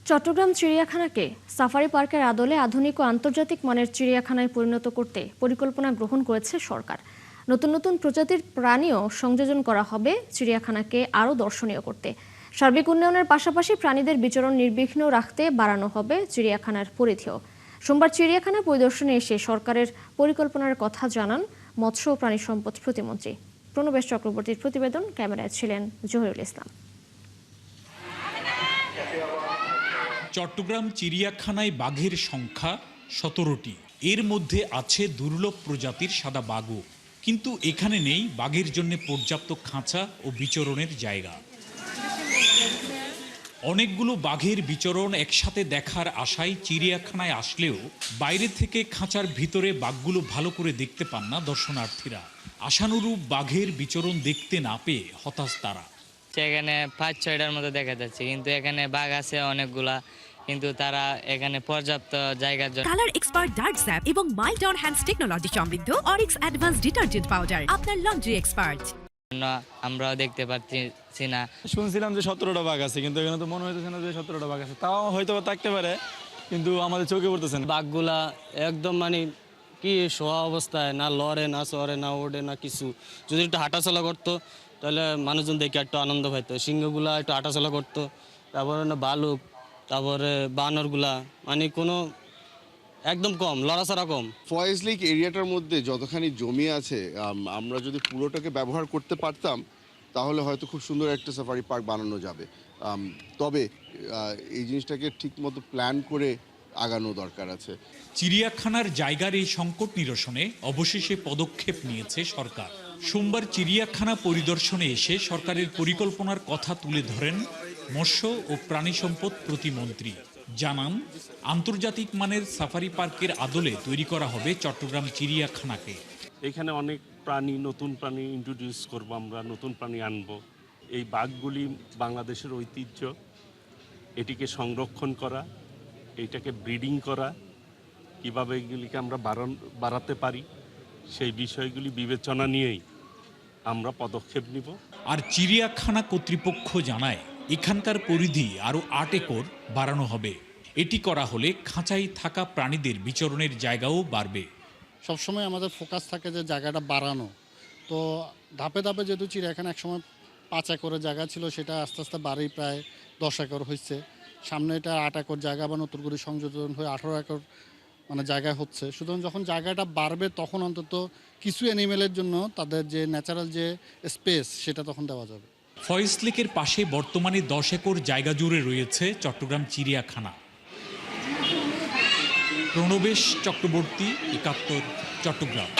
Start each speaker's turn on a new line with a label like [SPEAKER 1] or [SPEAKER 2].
[SPEAKER 1] Chittagong চিড়িয়াখানাকে safari পার্কের আদলে আধুনিক ও আন্তর্জাতিক মানের চিড়িয়াখানায় পরিণত করতে পরিকল্পনা গ্রহণ করেছে সরকার। নতুন নতুন প্রজাতির প্রাণীও সংযোজন করা হবে চিড়িয়াখানাকে আরও দর্শনীয় করতে। সার্বিক উন্নয়নের পাশাপাশি প্রাণীদের বিচরণ নির্বিঘ্ন রাখতে বাড়ানো হবে চিড়িয়াখানার পরিধিও। সোমবার চিড়িয়াখানা পরিদর্শনে এসে সরকারের পরিকল্পনার কথা জানান মৎস্য ও প্রাণী সম্পদ প্রতিমন্ত্রী প্রণবেশ চক্রবর্তীর প্রতিবেদন, ক্যামেরায় ছিলেন জহিরুল ইসলাম।
[SPEAKER 2] চট্টগ্রাম চিড়িয়াখানায় বাঘের সংখ্যা 17টি। এর মধ্যে আছে দুর্লভ প্রজাতির সাদা বাঘও। কিন্তু এখানে নেই বাঘের জন্য পর্যাপ্ত খাঁচা ও বিচরণের জায়গা। অনেকগুলো বাঘের বিচরণ একসাথে দেখার আশায় চিড়িয়াখানায় আসলেও বাইরে থেকে খাঁচার ভিতরে বাঘগুলো ভালো করে দেখতে পান না দর্শনার্থীরা। আশানুরূপ বাঘের বিচরণ দেখতে না পেয়ে হতাশ তারা।
[SPEAKER 3] এখানে 5-6টার মতো দেখা যাচ্ছে, কিন্তু এখানে বাঘ আছে অনেকগুলা, কিন্তু তারা এখানে পর্যাপ্ত জায়গার জন্য।
[SPEAKER 4] কালার এক্সপার্ট ডার্ক স্যাপ এবং মাইল্ড অন হ্যান্ডস টেকনোলজি সমৃদ্ধ অরিক্স অ্যাডভান্স ডিটারজেন্ট পাউডার আপনার লন্ড্রি এক্সপার্ট।
[SPEAKER 3] আমরাও দেখতে পাচ্ছি না।
[SPEAKER 5] শুনছিলাম যে 17টা বাঘ আছে, কিন্তু এখানে তো মনে হইতেছে না যে 17টা বাঘ আছে। তাও হয়তো থাকতে পারে, কিন্তু আমাদের চোখে পড়তেছে না।
[SPEAKER 6] বাঘগুলা একদম কি শোয়া অবস্থায়, না লড়ে না চড়ে না ওড়ে না কিছু। যদি একটু হাঁটাচলা করতো তাহলে মানুষজন দেখে একটু আনন্দ পাইতো। সিংহগুলা একটু হাঁটাচলা করতো, তারপরে ভালুক, তারপরে বানরগুলা কোনো একদম কম, লড়াচড়া কম।
[SPEAKER 7] ফয়েজ লেক এরিয়াটার মধ্যে যতখানি জমি আছে, আমরা যদি পুরোটাকে ব্যবহার করতে পারতাম তাহলে হয়তো খুব সুন্দর একটা সাফারি পার্ক বানানো যাবে। তবে এই জিনিসটাকে ঠিকমতো প্ল্যান করে আগানো দরকার আছে।
[SPEAKER 2] চিড়িয়াখানার জায়গার এই সংকট নিরসনে অবশেষে পদক্ষেপ নিয়েছে সরকার। সোমবার চিড়িয়াখানা পরিদর্শনে এসে সরকারের পরিকল্পনার কথা তুলে ধরেন মৎস্য ও প্রাণী সম্পদ প্রতিমন্ত্রী। জানান, আন্তর্জাতিক মানের সাফারি পার্কের আদলে তৈরি করা হবে চট্টগ্রাম চিড়িয়াখানাকে।
[SPEAKER 8] এখানে অনেক প্রাণী, নতুন প্রাণী ইন্ট্রোডিউস করব, আমরা নতুন প্রাণী আনব। এই বাঘগুলি বাংলাদেশের ঐতিহ্য, এটিকে সংরক্ষণ করা, এইটাকে ব্রিডিং করা, কীভাবে এগুলিকে আমরা বাড়াতে পারি সেই বিষয়গুলি বিবেচনা নিয়েই আমরা পদক্ষেপ নিব।
[SPEAKER 2] আর চিড়িয়াখানা কর্তৃপক্ষ জানায় এখানকার পরিধি আরও 8 একর বাড়ানো হবে। এটি করা হলে খাঁচায় থাকা প্রাণীদের বিচরণের জায়গাও বাড়বে।
[SPEAKER 9] সবসময় আমাদের ফোকাস থাকে যে জায়গাটা বাড়ানো। তো ধাপে ধাপে যেহেতু চিড়িয়াখানা একসময় 5 একরের জায়গা ছিল, সেটা আস্তে আস্তে বাড়ি প্রায় 10 একর হয়েছে। সামনে এটা 8 একর জায়গা বা নতুন করে সংযোজন হয়ে 18 একর জায়গা হচ্ছে। সুতরাং যখন জায়গাটা বাড়বে তখন অন্তত কিছু অ্যানিমেলের জন্য তাদের যে ন্যাচারাল যে স্পেস সেটা তখন দেওয়া যাবে।
[SPEAKER 2] ফয়েজ লেকের পাশে বর্তমানে 10 একর জায়গা জুড়ে রয়েছে চট্টগ্রাম চিড়িয়াখানা। প্রণবেশ চক্রবর্তী, 71, চট্টগ্রাম।